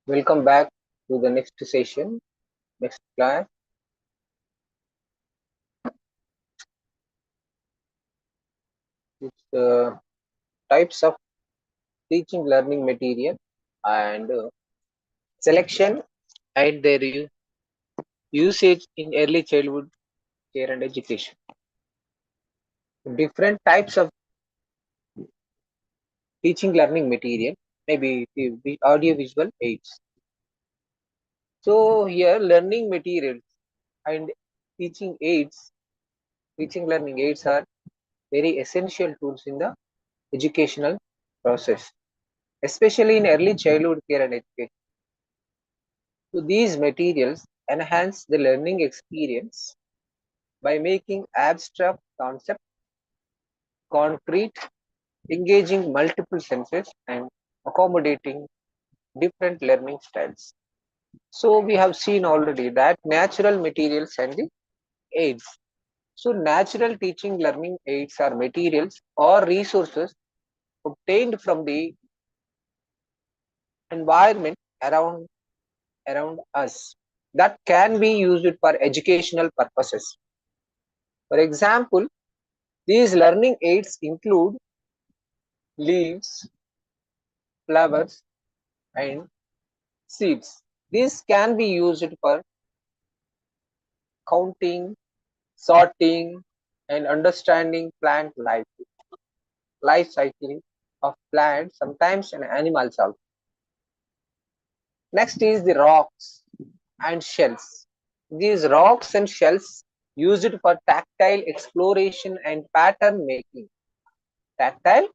Welcome back to the next session, next class. It's types of teaching learning material and selection and their usage in early childhood care and education. Different types of teaching learning material, maybe the audio visual aids. So here learning materials and teaching aids, teaching learning aids are very essential tools in the educational process, especially in early childhood care and education. So these materials enhance the learning experience by making abstract concepts concrete, engaging multiple senses, and accommodating different learning styles. So we have seen already that natural materials and the aids. So natural teaching learning aids are materials or resources obtained from the environment around us that can be used for educational purposes. For example, these learning aids include leaves, flowers, and seeds. These can be used for counting, sorting, and understanding plant life cycling of plants, sometimes and animals also. Next is the rocks and shells. These rocks and shells used for tactile exploration and pattern making. Tactile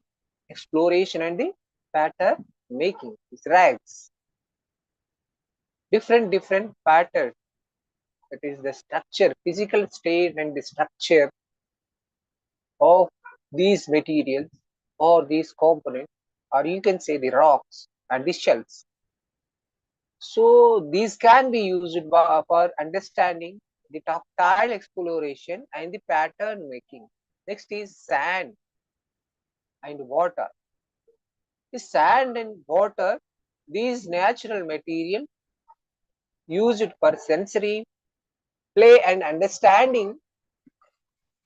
exploration and the pattern making. These rags. Different patterns, that is the structure, physical state and the structure of these materials or these components, or you can say the rocks and the shells. So these can be used for understanding the tactile exploration and the pattern making. Next is sand and water. The sand and water, these natural material used for sensory play and understanding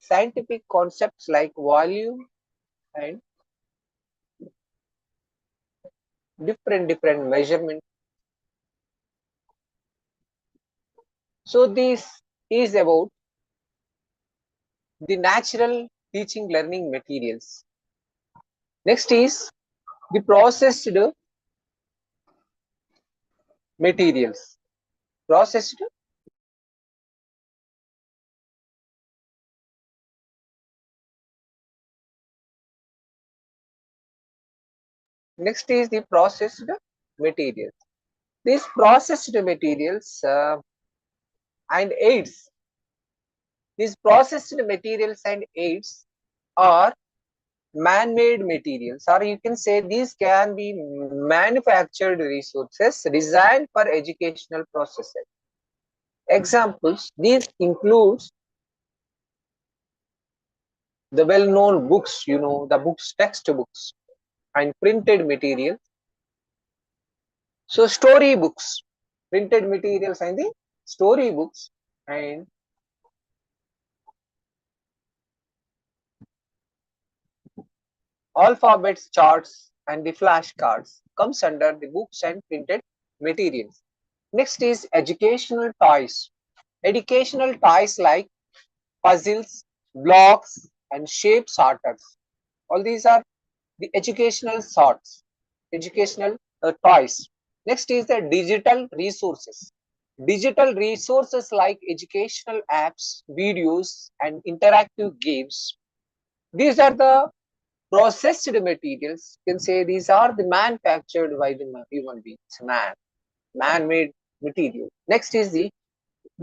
scientific concepts like volume and different measurement. So this is about the natural teaching learning materials. Next is the processed materials. Processed. Next is the processed materials. These processed materials and aids. These processed materials and aids are man-made materials, or you can say these can be manufactured resources designed for educational processes. Examples, these includes the well-known books, the books, textbooks and printed materials. So story books, printed materials and the story books, and alphabets, charts and the flashcards comes under the books and printed materials. Next is educational toys. Educational toys like puzzles, blocks and shape sorters. All these are the educational sorts, educational toys. Next is the digital resources. Digital resources like educational apps, videos and interactive games. These are the processed materials. You can say these are the manufactured by the human beings, man-made material. Next is the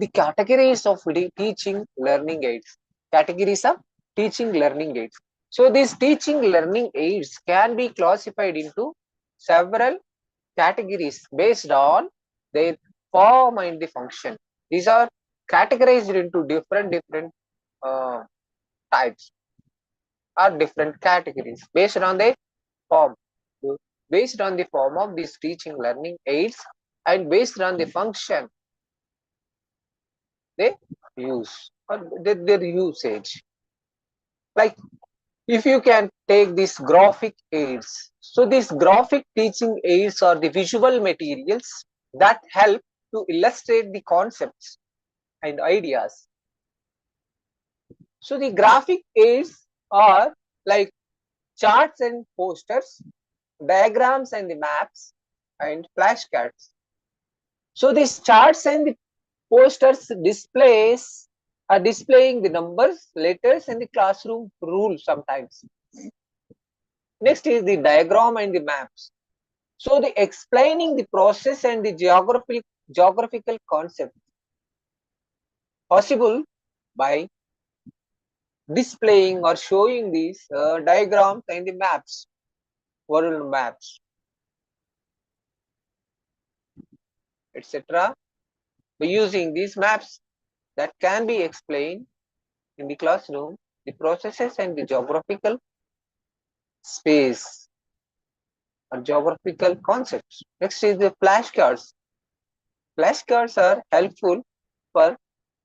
categories of teaching learning aids. Categories of teaching learning aids. So these teaching learning aids can be classified into several categories based on their form and the function. These are categorized into different uh, types or different categories based on the form. So based on the form of these teaching learning aids, and based on the function they use or their usage. Like if you can take these graphic aids, so these graphic teaching aids are the visual materials that help to illustrate the concepts and ideas. So the graphic aids are like charts and posters, diagrams and the maps, and flashcards. So these charts and the posters are displaying the numbers, letters, and the classroom rules sometimes. Next is the diagram and the maps. So the explaining the process and the geographical concept possible by displaying or showing these diagrams and the maps, world maps, etc. By using these maps that can be explained in the classroom, the processes and the geographical space or geographical concepts. Next is the flashcards. Flashcards are helpful for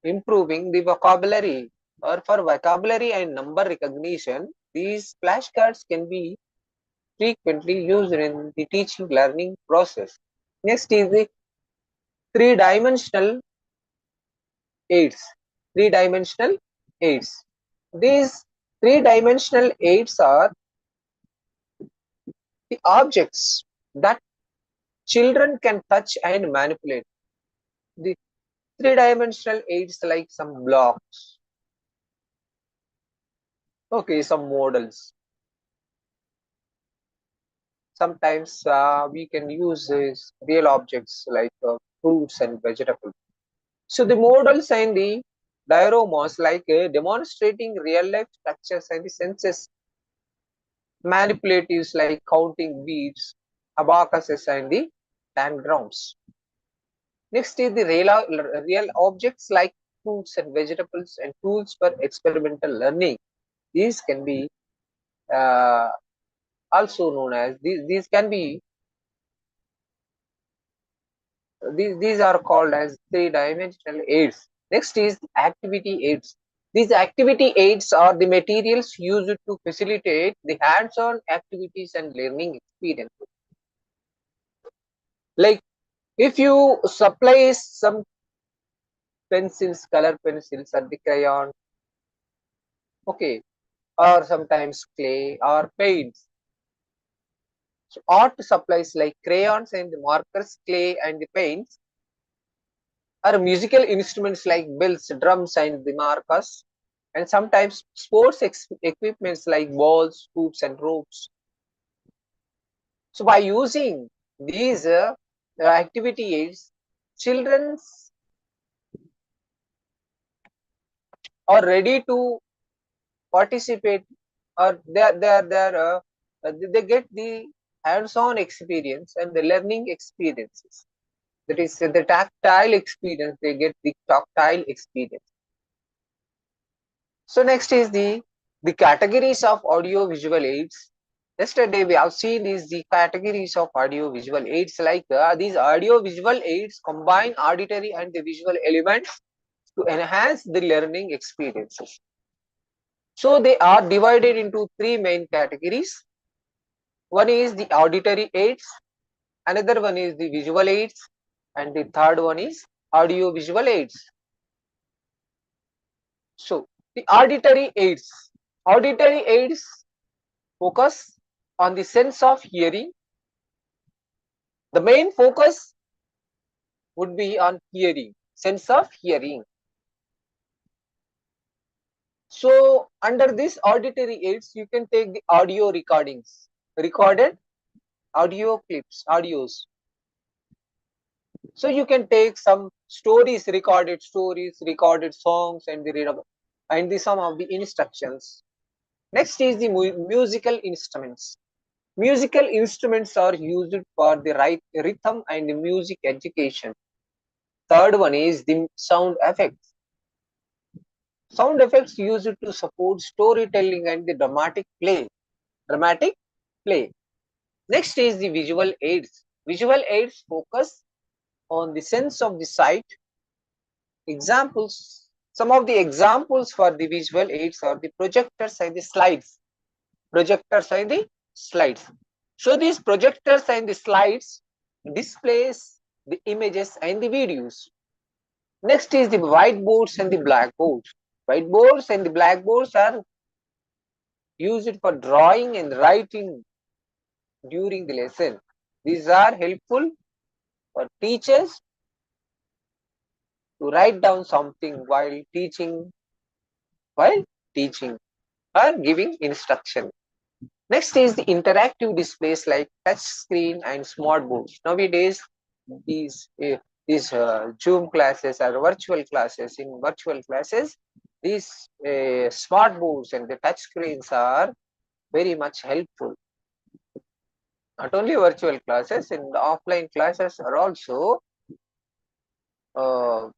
improving the vocabulary or for vocabulary and number recognition. These flashcards can be frequently used in the teaching learning process. Next is the three-dimensional aids. Three-dimensional aids. These three-dimensional aids are the objects that children can touch and manipulate. The three-dimensional aids like some blocks, okay, some models. Sometimes we can use these real objects like fruits and vegetables. So the models and the dioramas like demonstrating real life structures and the senses, manipulatives like counting beads, abacuses and the tangrams. Next is the real objects like fruits and vegetables and tools for experimental learning. These can be uh, also known as these can be these are called as three-dimensional aids. Next is activity aids. These activity aids are the materials used to facilitate the hands-on activities and learning experiences. Like if you supply some pencils, color pencils or the crayon, okay, or sometimes clay or paints. So art supplies like crayons and the markers, clay and the paints, or musical instruments like bells, drums and the maracas, and sometimes sports equipments like balls, hoops and ropes. So by using these activity aids, children are ready to participate or they get the hands-on experience and the learning experiences. That is the tactile experience, they get the tactile experience. So next is the categories of audio visual aids. Yesterday we have seen is the categories of audio visual aids like these audio visual aids combine auditory and the visual elements to enhance the learning experiences. So they are divided into three main categories. One is the auditory aids, another one is the visual aids, and the third one is audio visual aids. So the auditory aids focus on the sense of hearing. The main focus would be on hearing, sense of hearing. So under this auditory aids, you can take the audio recordings, recorded audio clips, audios. So you can take some stories, recorded songs, and the some of the instructions. Next is the musical instruments. Musical instruments are used for the right rhythm and the music education. Third one is the sound effects. Sound effects used to support storytelling and the dramatic play. Dramatic play. Next is the visual aids. Visual aids focus on the sense of the sight. Examples. Some of the examples for the visual aids are the projectors and the slides. Projectors and the slides. So these projectors and the slides displays the images and the videos. Next is the whiteboards and the blackboards. Whiteboards and the blackboards are used for drawing and writing during the lesson. These are helpful for teachers to write down something while teaching or giving instruction. Next is the interactive displays like touch screen and smart boards. Nowadays, these uh, these Zoom classes or virtual classes. In virtual classes, these smart boards and the touch screens are very much helpful. Not only virtual classes, in the offline classes are also uh,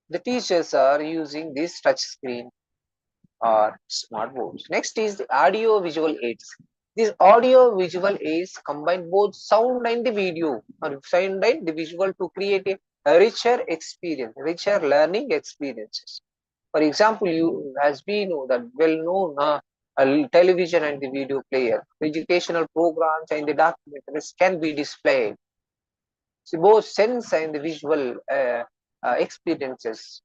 the teachers are using this touch screen or smart boards. Next is the audio visual aids. These audio visual aids combine both sound and the video or sound and the visual to create a richer experience, richer learning experiences. For example, you as we know that well known a television and the video player, educational programs and the documentaries can be displayed. So both sense and the visual experiences,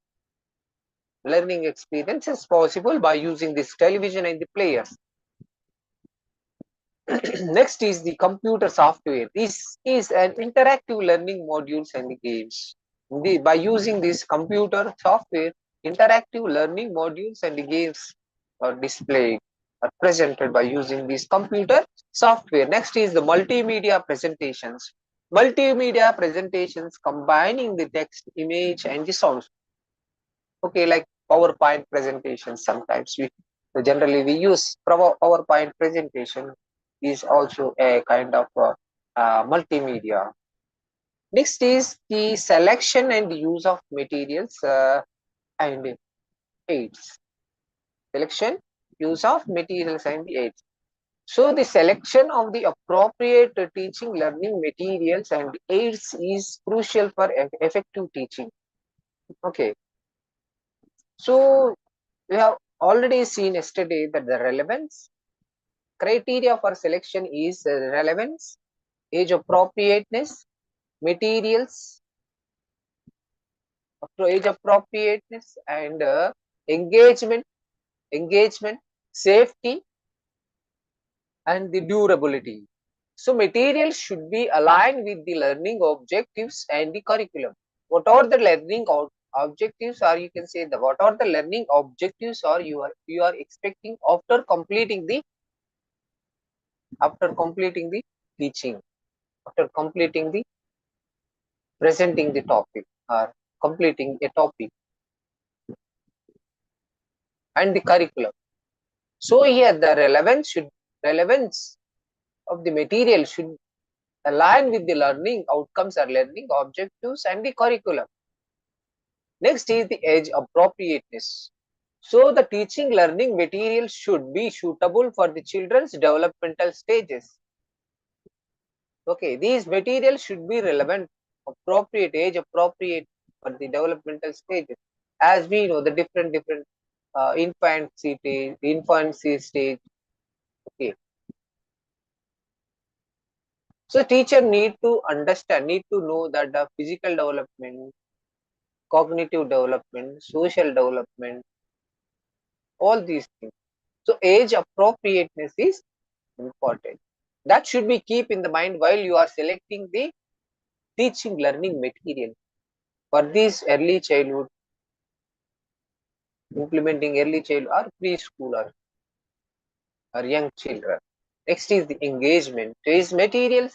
learning experience is possible by using this television and the players. Next is the computer software. This is an interactive learning modules and games. By using this computer software, interactive learning modules and games are displayed or presented by using this computer software. Next is the multimedia presentations. Multimedia presentations combining the text, image, and the sounds. Okay, like PowerPoint presentations. Sometimes we use PowerPoint presentation is also a kind of multimedia. Next is the selection and use of materials and aids. Selection, use of materials and aids. So the selection of the appropriate teaching learning materials and aids is crucial for effective teaching. Okay, so we have already seen yesterday that the relevance criteria for selection is relevance, age appropriateness, materials, age appropriateness, and engagement, engagement, safety, and the durability. So materials should be aligned with the learning objectives and the curriculum. What are the learning objectives, or you can say the what are the learning objectives, or you are expecting after completing the teaching, after completing the presenting the topic or completing a topic and the curriculum. So here the relevance of the material should align with the learning outcomes or learning objectives and the curriculum. Next is the age appropriateness. So the teaching learning material should be suitable for the children's developmental stages. Okay, these materials should be relevant, appropriate, age appropriate for the developmental stages. As we know, the different infancy stage. Okay, so teacher need to understand, need to know that the physical development, cognitive development, social development, all these things. So age appropriateness is important. That should be keep in the mind while you are selecting the teaching learning material for this early childhood, implementing early child or preschooler or young children. Next is the engagement. These material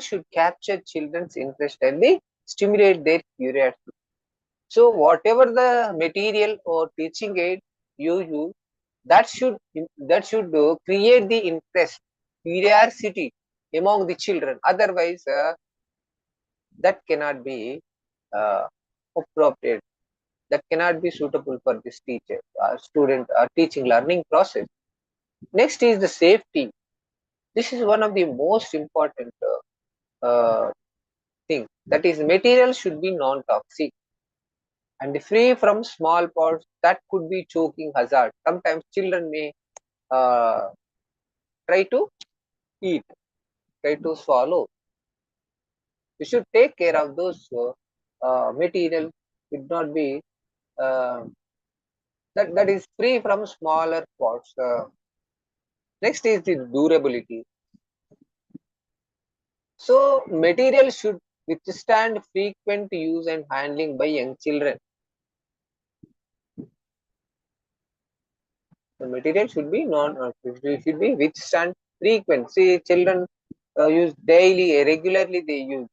should capture children's interest and they stimulate their curiosity. So whatever the material or teaching aid you use, that should create the interest, curiosity among the children. Otherwise, that cannot be uh, appropriate. That cannot be suitable for this teacher, student, teaching learning process. Next is the safety. This is one of the most important. Uh, thing. That is, material should be non-toxic and free from small parts that could be choking hazard. Sometimes children may uh, try to eat, try to swallow. You should take care of those material. Should not be uh, that is free from smaller parts. Next is the durability. So material should withstand frequent use and handling by young children. The material should be should be withstand frequent. See, children use daily, regularly they use.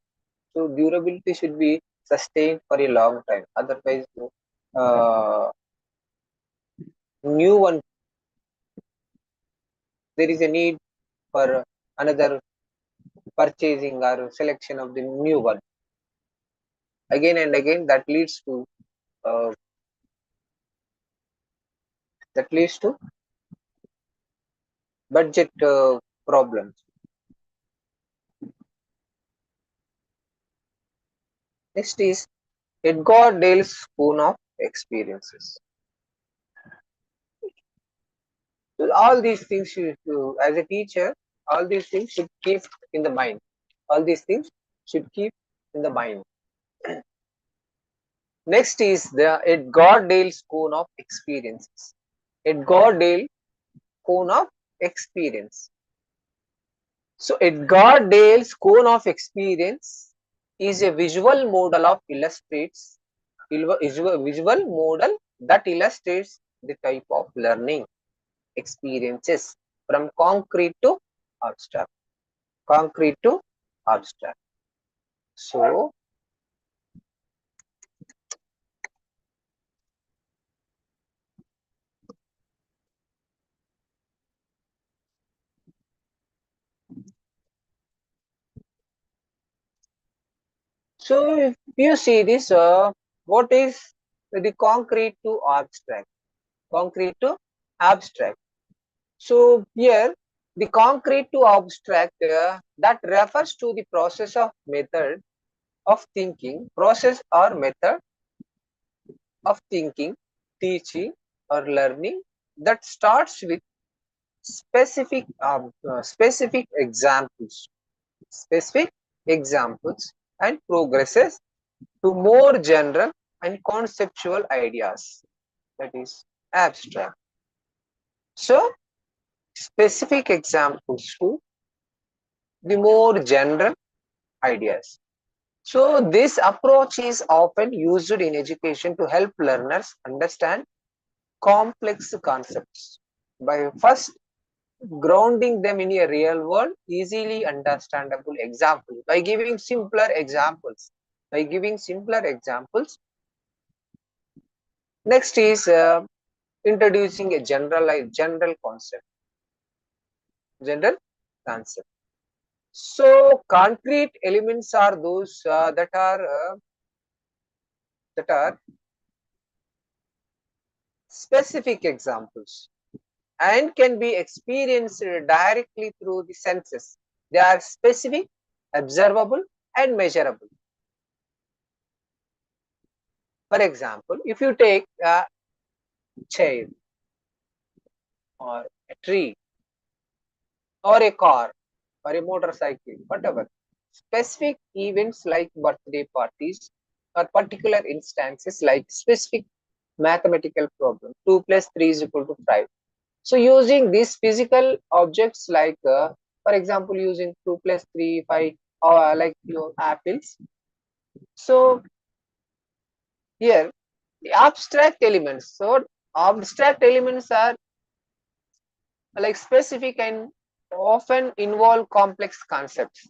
So durability should be sustained for a long time. Otherwise, uh, new one, there is a need for another purchasing or selection of the new one. Again and again, uh, that leads to budget problems. Next is Edgar Dale's spoon of experiences. So all these things as a teacher, all these things should keep in the mind. All these things should keep in the mind. Next is the Edgar Dale's cone of experiences. Edgar Dale cone of experience. So Edgar Dale's cone of experience is a visual model of visual model that illustrates the type of learning experiences from concrete to abstract. Concrete to abstract. So if you see this, what is the concrete to abstract? Concrete to abstract. So here the concrete to abstract that refers to the process of method of thinking, process or method of thinking, teaching or learning that starts with specific specific examples and progresses to more general and conceptual ideas, that is abstract. So specific examples to the more general ideas. So this approach is often used in education to help learners understand complex concepts by first grounding them in a real world, easily understandable example. By giving simpler examples. By giving simpler examples. Next is introducing a general concept. General concept. So concrete elements are those that are specific examples and can be experienced directly through the senses. They are specific, observable, and measurable. For example, if you take a chair or a tree or a car or a motorcycle, whatever, specific events like birthday parties or particular instances like specific mathematical problem, 2 plus 3 is equal to 5. So using these physical objects like, for example, using 2 plus 3, 5, or like your apples. So here the abstract elements. So abstract elements are like specific and often involve complex concepts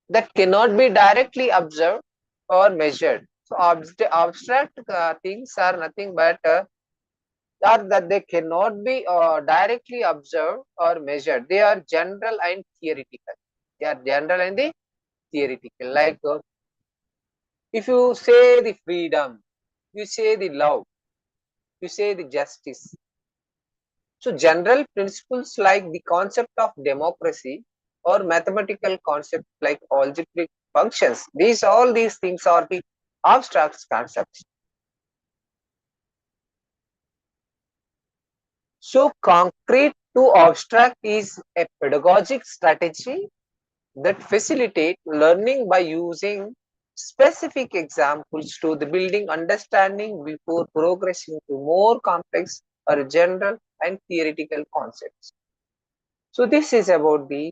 that cannot be directly observed or measured. So abstract things are nothing but are that they cannot be directly observed or measured. They are general and theoretical. They are general and the theoretical. Like if you say the freedom, you say the love, you say the justice. So general principles like the concept of democracy or mathematical concepts like algebraic functions. All these things are the abstract concepts. So concrete to abstract is a pedagogic strategy that facilitate learning by using specific examples to the building understanding before progressing to more complex or general and theoretical concepts. So this is about the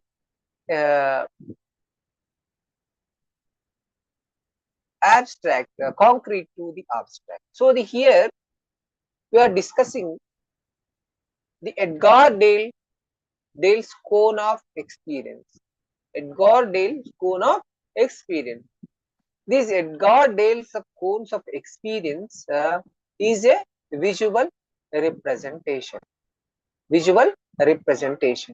uh, abstract, concrete to the abstract. So here we are discussing the Dale's cone of experience. Edgar Dale's cone of experience. These Edgar Dale's cones of experience is a visual representation. Visual representation.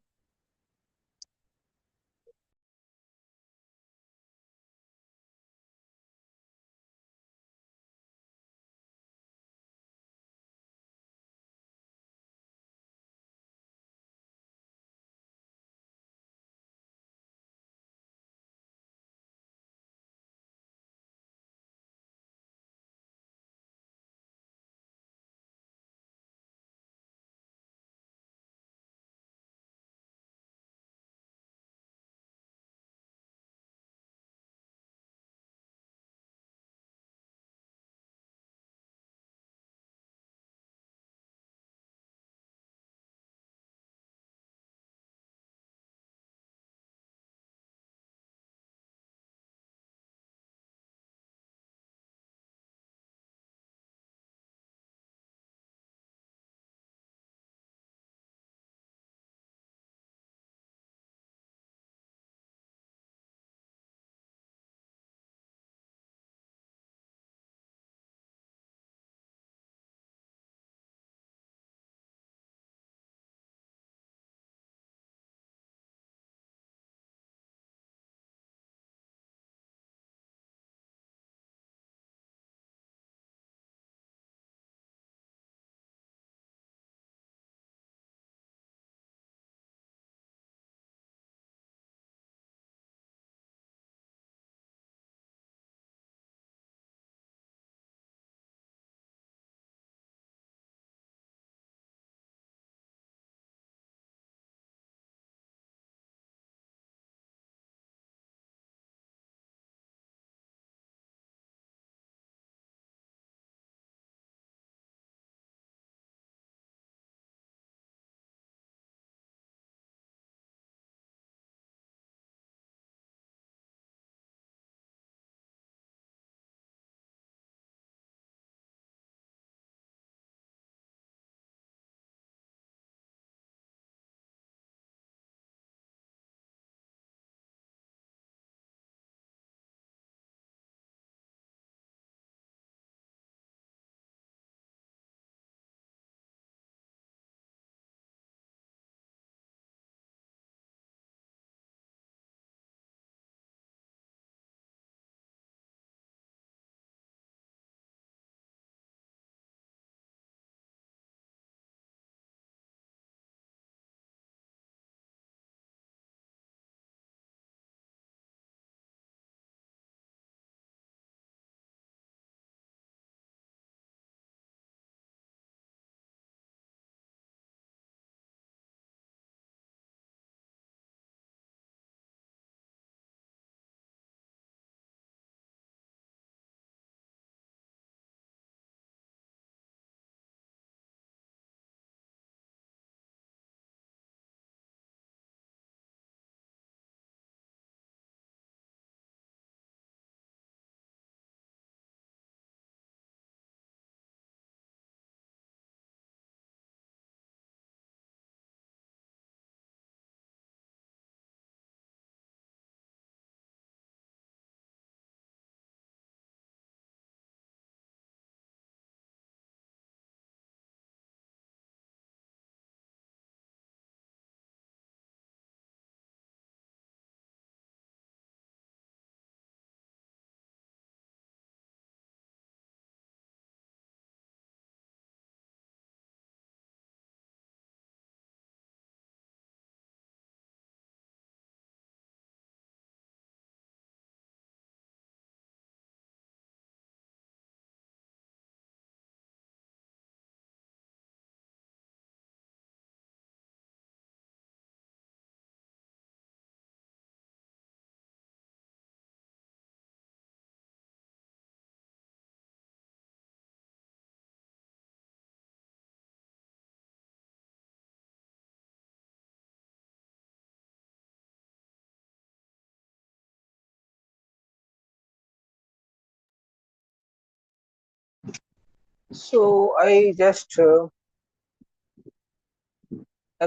So I'm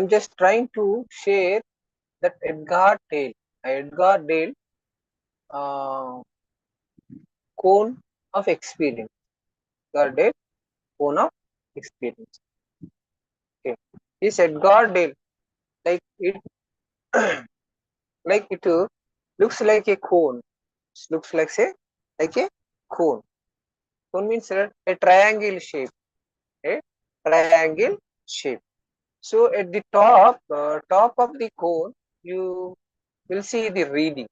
just trying to share that Edgar Dale uh, cone of experience. Edgar Dale cone of experience. Okay, this Edgar Dale, like it like it looks like a cone. It looks like a cone. Cone means a triangle shape. A triangle shape. So at the top of the cone, you will see the reading.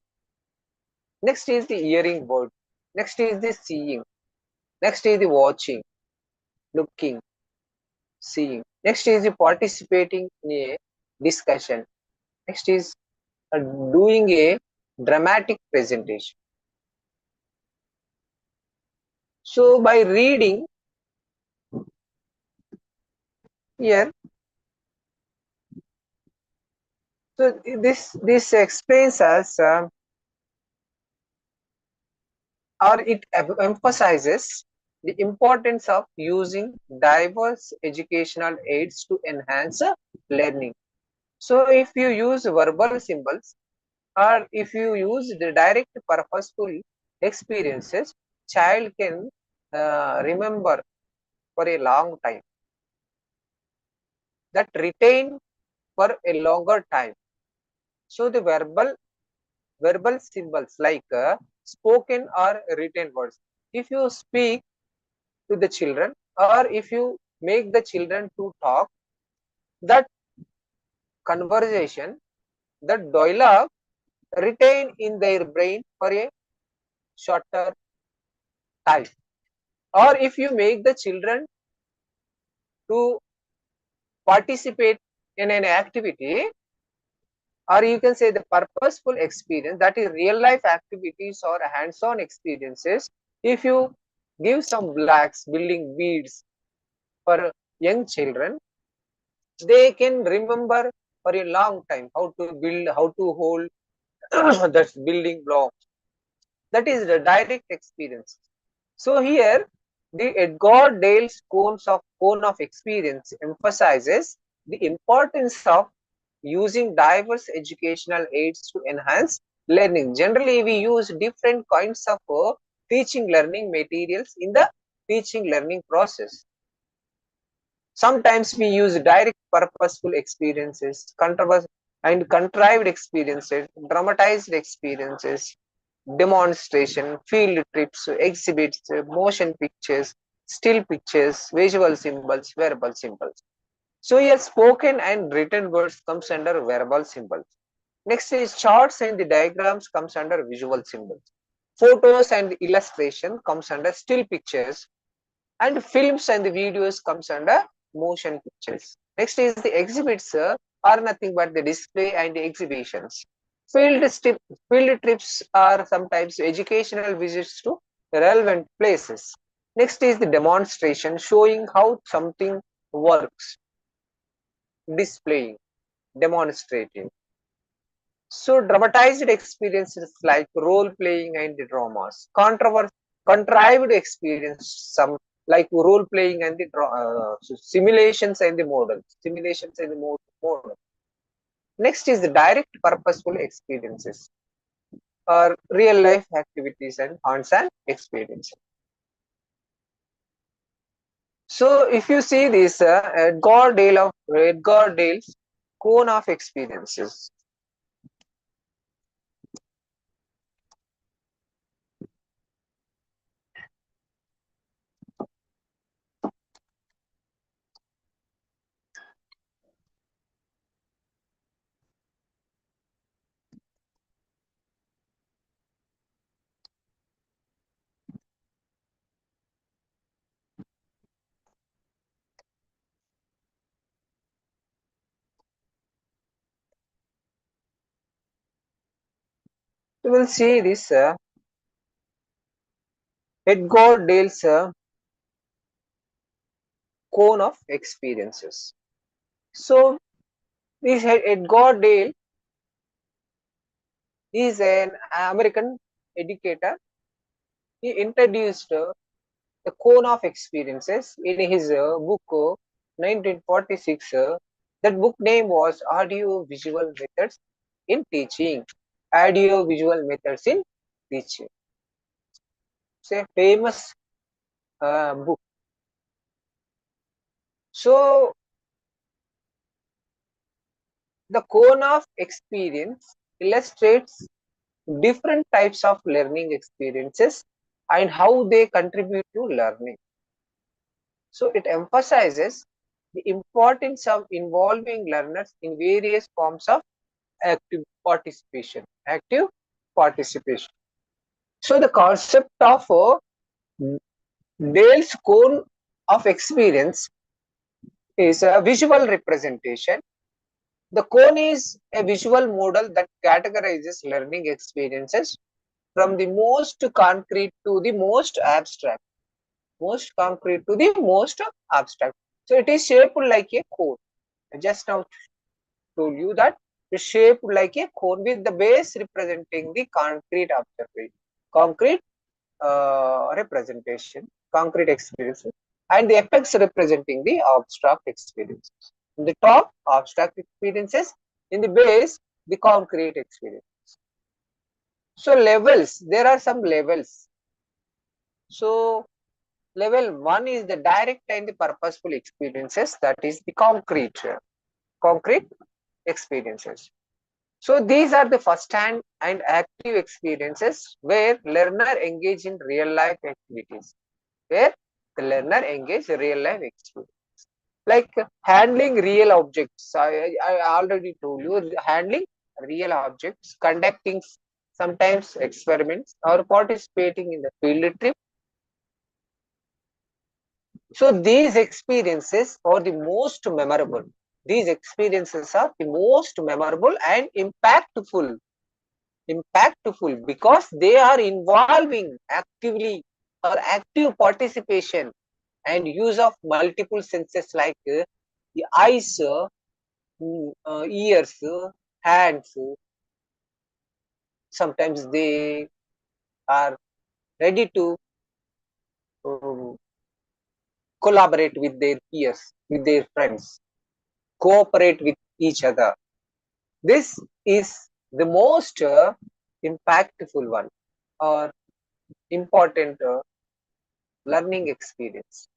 Next is the hearing word. Next is the seeing. Next is the watching, looking, seeing. Next is the participating in a discussion. Next is doing a dramatic presentation. So by reading here, so this explains us or it emphasizes the importance of using diverse educational aids to enhance learning. So if you use verbal symbols or if you use the direct purposeful experiences, child can remember for a long time, that retain for a longer time. So the verbal symbols like spoken or written words, if you speak to the children or if you make the children to talk, that conversation, that dialogue retain in their brain for a shorter time. Or if you make the children to participate in an activity, or you can say the purposeful experience, that is real life activities or hands-on experiences, if you give some blocks building beads for young children, they can remember for a long time how to build, how to hold that building block. That is the direct experience. So here the Edgar Dale's cone of experience emphasizes the importance of using diverse educational aids to enhance learning. Generally, we use different kinds of teaching learning materials in the teaching learning process. Sometimes we use direct purposeful experiences, and contrived experiences, dramatized experiences, demonstration, field trips, exhibits, motion pictures, still pictures, visual symbols, verbal symbols. So here spoken and written words comes under verbal symbols. Next is charts and the diagrams comes under visual symbols. Photos and illustration comes under still pictures, and films and the videos comes under motion pictures. Next is the exhibits are nothing but the display and the exhibitions. Field, field trips are sometimes educational visits to relevant places. Next is the demonstration, showing how something works, displaying, demonstrating. So dramatized experiences like role playing and the dramas, contrived experience, some like role playing and the simulations and the model. Next is the direct purposeful experiences or real life activities and hands-on experiences. So if you see this Edgar Dale's cone of experiences, you will see this Edgar Dale's cone of experiences. So this Edgar Dale is an American educator. He introduced the cone of experiences in his book 1946. That book name was Audio Visual Methods in Teaching. Audio Visual Methods in Teaching. It's a famous book. So the cone of experience illustrates different types of learning experiences and how they contribute to learning. So it emphasizes the importance of involving learners in various forms of active participation. Active participation. So the concept of Dale's cone of experience is a visual representation. The cone is a visual model that categorizes learning experiences from the most concrete to the most abstract. Most concrete to the most abstract. So it is shaped like a cone. I just now told you that it is shaped like a cone with the base representing the concrete observation, concrete representation, concrete experiences, and the apex representing the abstract experiences. In the top, abstract experiences; in the base, the concrete experience. So levels, there are some levels. So level 1 is the direct and the purposeful experiences, that is the concrete experiences. So these are the first-hand and active experiences where learner engage in real-life activities, where the learner engage in real-life experience. Like handling real objects, I already told you, handling real objects, conducting sometimes experiments, or participating in the field trip. So these experiences are the most memorable. These experiences are the most memorable and impactful because they are involving actively or active participation and use of multiple senses like the eyes, ears, hands. Sometimes they are ready to um, collaborate with their peers, with their friends, cooperate with each other. This is the most impactful one or important learning experience,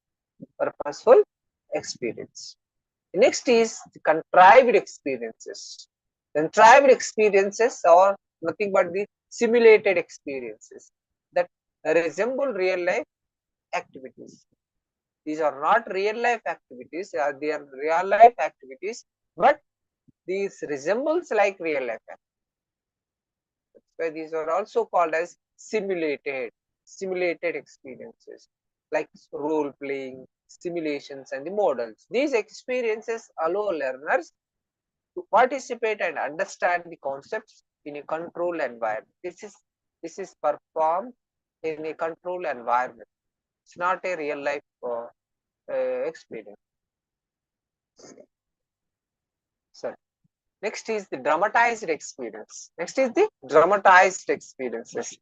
purposeful experience. Next is the contrived experiences. Contrived experiences are nothing but the simulated experiences that resemble real life activities. These are not real life activities, they are real life activities, but these resembles like real life activities. Where these are also called as simulated experiences like role playing, simulations, and the models. These experiences allow learners to participate and understand the concepts in a controlled environment. This is performed in a controlled environment. It's not a real life experience. So next is the dramatized experience. Next is the dramatized experiences.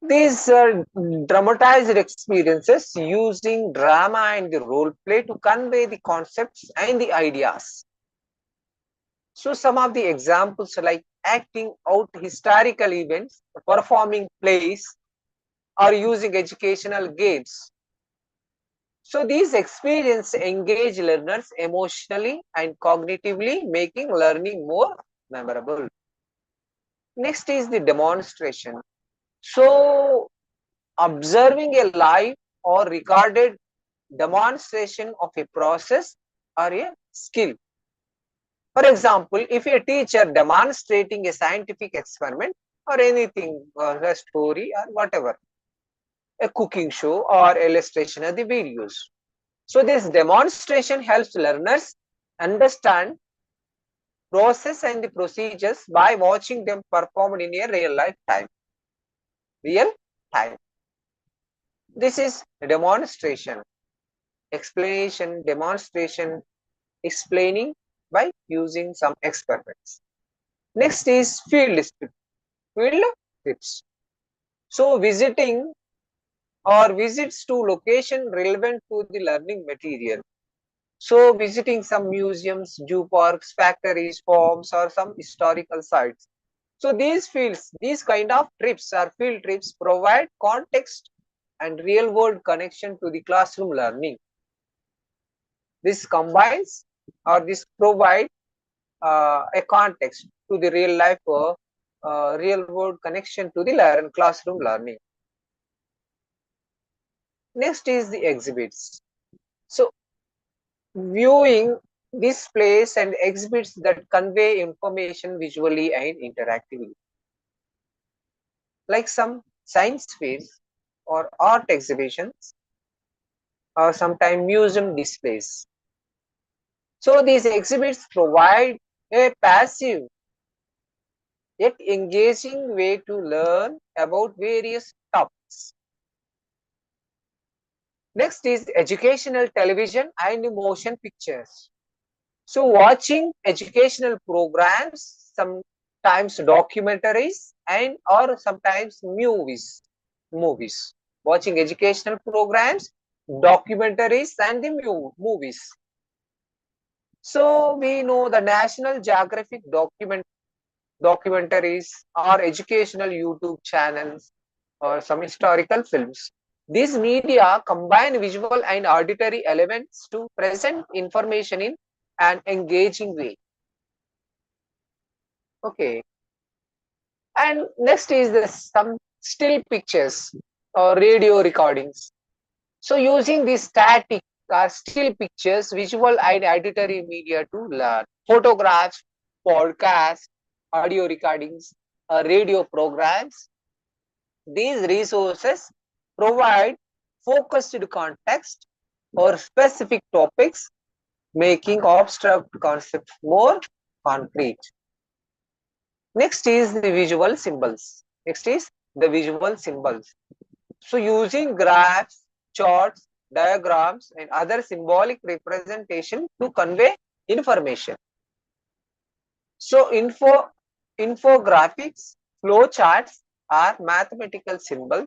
These are dramatized experiences using drama and the role play to convey the concepts and the ideas. So some of the examples like acting out historical events, performing plays, or using educational games. So these experiences engage learners emotionally and cognitively, making learning more memorable. Next is the demonstration. So observing a live or recorded demonstration of a process or a skill. For example, if a teacher demonstrating a scientific experiment or anything, a story or whatever, a cooking show or illustration of the videos. So this demonstration helps learners understand process and the procedures by watching them performed in a real life time. Real time. This is demonstration, explanation, demonstration, explaining by using some experiments. Next is field trips. So visiting or visits to location relevant to the learning material. So visiting some museums, zoo parks, factories, farms, or some historical sites. So these kind of trips or field trips provide context and real world connection to the classroom learning. This combines or this provide a context to the real life real world connection to the classroom learning. Next is the exhibits. So viewing displays and exhibits that convey information visually and interactively, like some science fairs or art exhibitions or sometimes museum displays. So these exhibits provide a passive yet engaging way to learn about various topics. Next is educational television and motion pictures. So watching educational programs, sometimes documentaries and or sometimes movies. Watching educational programs, documentaries and the movies. So we know the National Geographic documentaries or educational YouTube channels or some historical films. These media combine visual and auditory elements to present information in an engaging way. Okay. And next is some still pictures or radio recordings. So using these static or still pictures, visual and auditory media to learn. Photographs, podcasts, audio recordings, radio programs. These resources provide focused context or specific topics, making abstract concepts more concrete. Next is the visual symbols. Next is the visual symbols. So using graphs, charts, diagrams and other symbolic representation to convey information. So infographics, flow charts are mathematical symbols.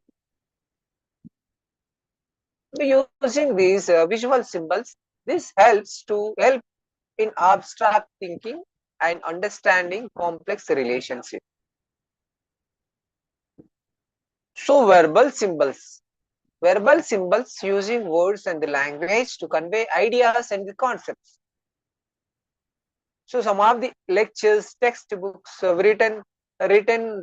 Using these visual symbols, this help in abstract thinking and understanding complex relationships. So verbal symbols using words and the language to convey ideas and the concepts. So some of the lectures, textbooks, written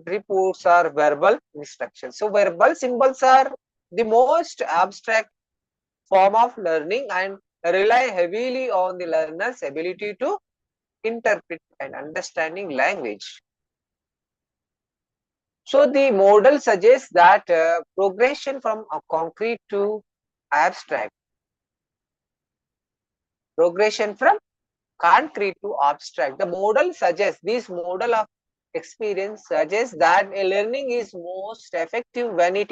reports are verbal instructions. So verbal symbols are the most abstract form of learning and rely heavily on the learner's ability to interpret and understanding language. So the model suggests that progression from a concrete to abstract, progression from concrete to abstract. The model suggests, this model of experience suggests that a learning is most effective when it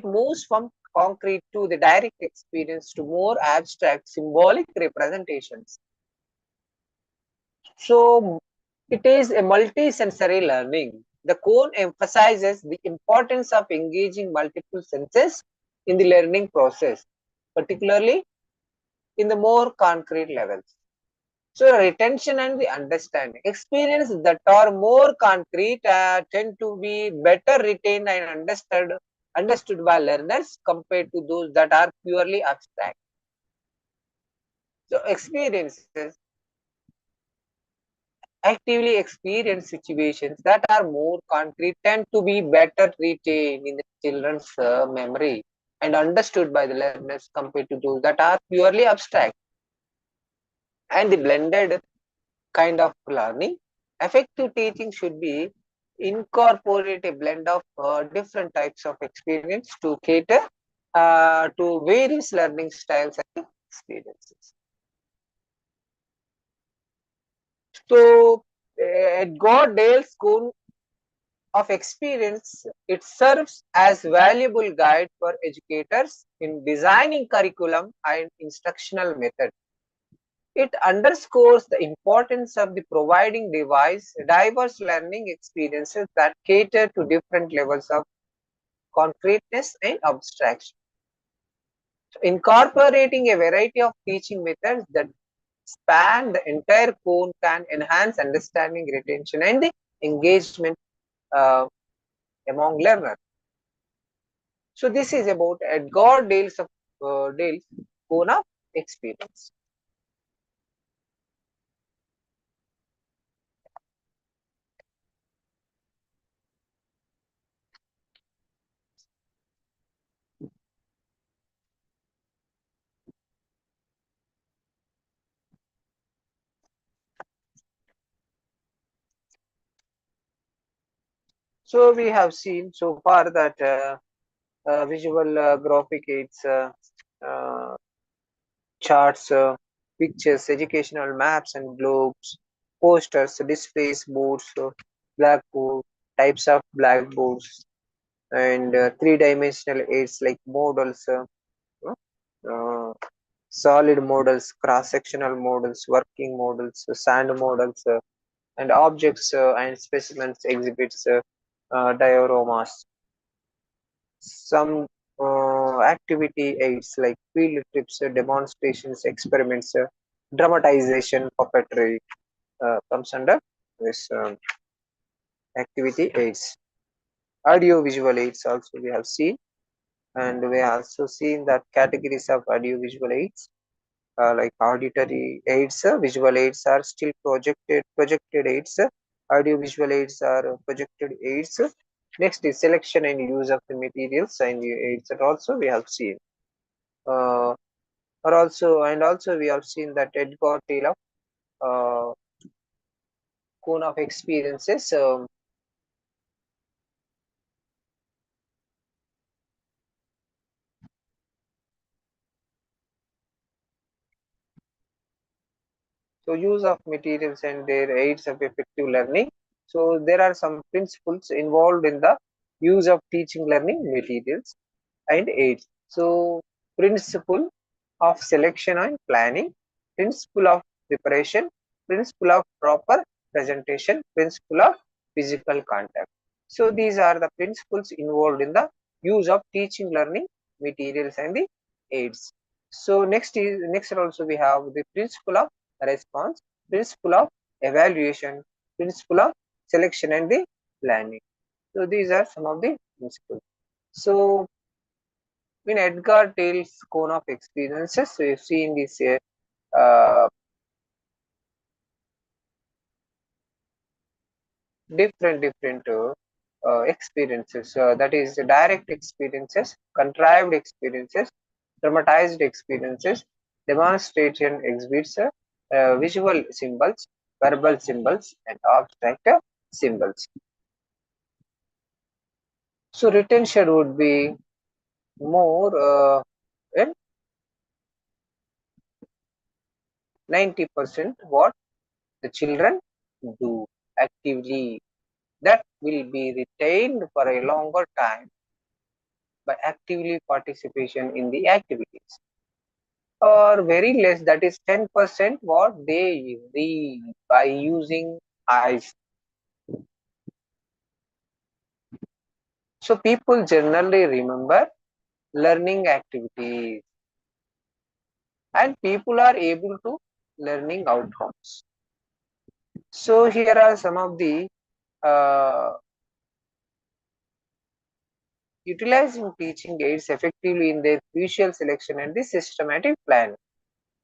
moves from concrete to the direct experience to more abstract symbolic representations. So it is a multi-sensory learning. The cone emphasizes the importance of engaging multiple senses in the learning process, particularly in the more concrete levels. So retention and the understanding. Experiences that are more concrete tend to be better retained and understood by learners compared to those that are purely abstract. So experiences actively experience situations that are more concrete tend to be better retained in the children's memory and understood by the learners compared to those that are purely abstract. And the blended kind of learning, effective teaching should be incorporate a blend of different types of experience to cater to various learning styles and experiences. So Edgar Dale's cone of experience, it serves as valuable guide for educators in designing curriculum and instructional methods. It underscores the importance of the providing diverse learning experiences that cater to different levels of concreteness and abstraction. So incorporating a variety of teaching methods that span the entire cone can enhance understanding, retention, and the engagement uh, among learners. So this is about Edgar Dale's cone of experience. So we have seen so far that visual graphic aids, uh, charts, pictures, educational maps and globes, posters, displays, boards, blackboard, types of blackboards, and three-dimensional aids like models, uh, solid models, cross-sectional models, working models, sand models, and objects and specimens, exhibits, dioramas. Some activity aids like field trips, demonstrations, experiments, dramatization, puppetry comes under this activity aids. Audio visual aids also we have seen, and we have also seen that categories of audio visual aids like auditory aids, visual aids are still projected aids, audio visual aids are projected aids. Next is selection and use of the materials and the aids that also we have seen. Uh, or also and also we have seen that Edgar Taylor uh, cone of experiences. So use of materials and their aids of effective learning. So there are some principles involved in the use of teaching learning materials and aids. So principle of selection and planning, principle of preparation, principle of proper presentation, principle of physical contact. So these are the principles involved in the use of teaching learning materials and the aids. So next also we have the principle of response, principle of evaluation, principle of selection and the planning. So these are some of the principles. So in Edgar Dale's cone of experiences, we've seen this uh, different experiences. That is direct experiences, contrived experiences, dramatized experiences, demonstration exhibits, visual symbols, verbal symbols, and abstract symbols. So retention would be more in 90% what the children do actively, that will be retained for a longer time by actively participation in the activities, or very less, that is 10% what they read by using eyes. So people generally remember learning activities and people are able to learning outcomes. So here are some of the uh, utilizing teaching aids effectively in their crucial selection and the systematic planning.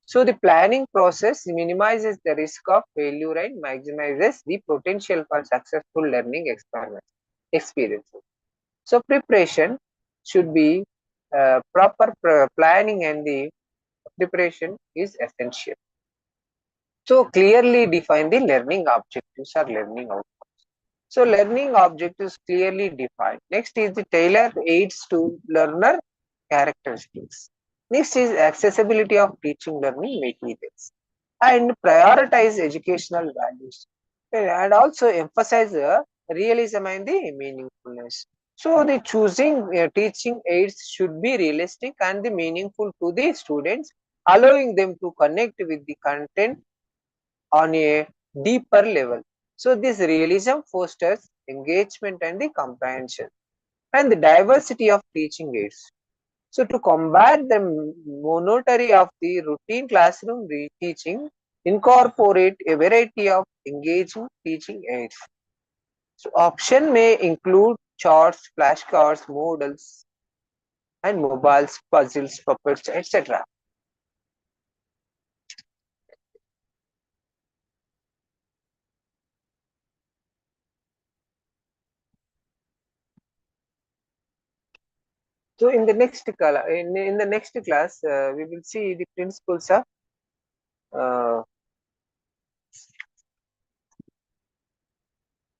So the planning process minimizes the risk of failure and maximizes the potential for successful learning experiences. So preparation should be proper planning and the preparation is essential. So clearly define the learning objectives or learning outcomes. So learning objectives clearly defined. Next is the tailored aids to learner characteristics. Next is accessibility of teaching learning materials and prioritize educational values and also emphasize the realism and the meaningfulness. So the choosing teaching aids should be realistic and the meaningful to the students, allowing them to connect with the content on a deeper level. So this realism fosters engagement and the comprehension. and the diversity of teaching aids. So to combat the monotony of the routine classroom teaching, incorporate a variety of engaging teaching aids. So option may include charts, flashcards, models, and mobiles, puzzles, puppets, etc. So in the in the next class, we will see the uh,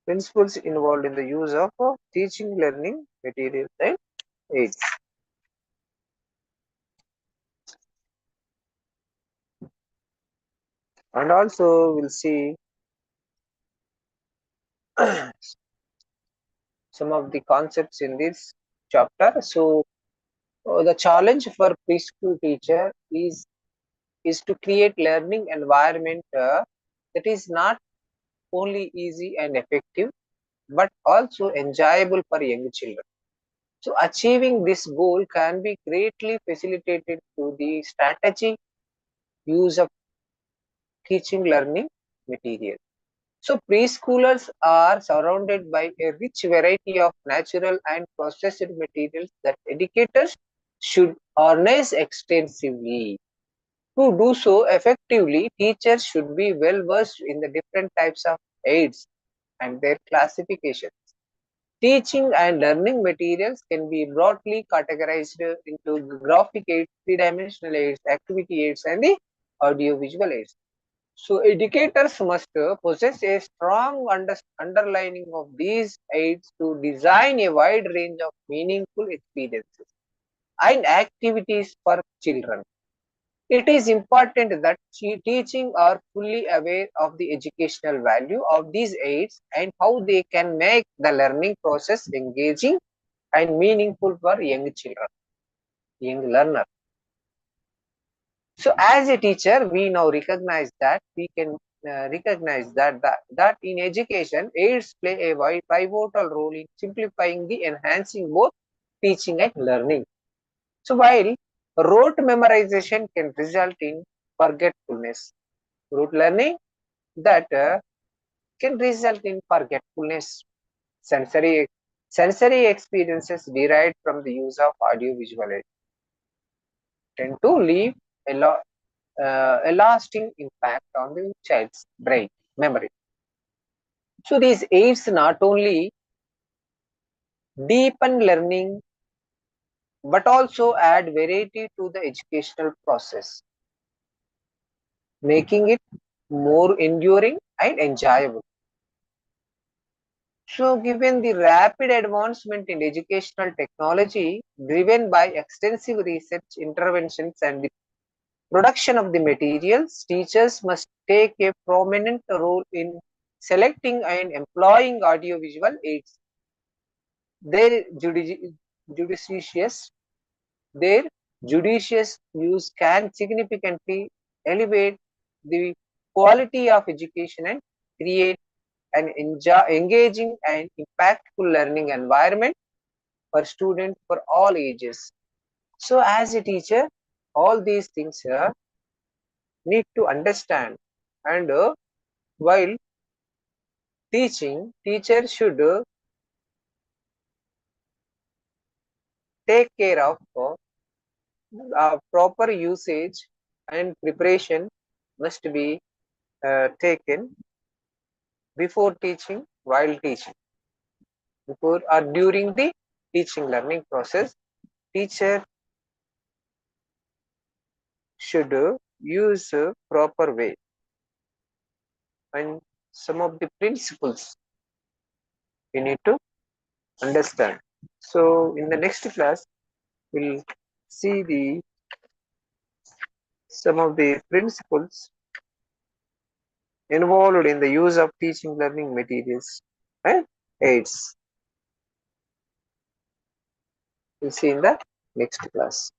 principles involved in the use of teaching learning materials and aids. And also we'll see some of the concepts in this chapter. So the challenge for preschool teacher is to create learning environment that is not only easy and effective but also enjoyable for young children. So achieving this goal can be greatly facilitated through the strategy use of teaching learning material. So preschoolers are surrounded by a rich variety of natural and processed materials that educators should harness extensively. To do so effectively, teachers should be well versed in the different types of aids and their classification. Teaching and learning materials can be broadly categorized into graphic aids, three-dimensional aids, activity aids, and the audio-visual aids. So educators must possess a strong underlining of these aids to design a wide range of meaningful experiences and activities for children. It is important that teaching are fully aware of the educational value of these aids and how they can make the learning process engaging and meaningful for young children, young learners. So as a teacher, we now recognize that that in education, aids play a pivotal role in simplifying the enhancing both teaching and learning. So while rote memorization can result in forgetfulness, rote learning that can result in forgetfulness. Sensory sensory experiences derived from the use of audio visual aids tend to leave a lot a lasting impact on the child's brain memory. So these aids not only deepen learning but also add variety to the educational process, making it more enduring and enjoyable. So given the rapid advancement in educational technology driven by extensive research interventions and the production of the materials, teachers must take a prominent role in selecting and employing audiovisual aids. Their judicious, their judicious use can significantly elevate the quality of education and create an engaging and impactful learning environment for students for all ages. So, as a teacher, all these things need to understand, and while teaching, teacher should take care of proper usage and preparation must be taken before teaching, while teaching, before or during the teaching learning process. Teacher should use a proper way and some of the principles we need to understand. So in the next class, we'll see the some of the principles involved in the use of teaching learning materials and aids. We'll see in the next class.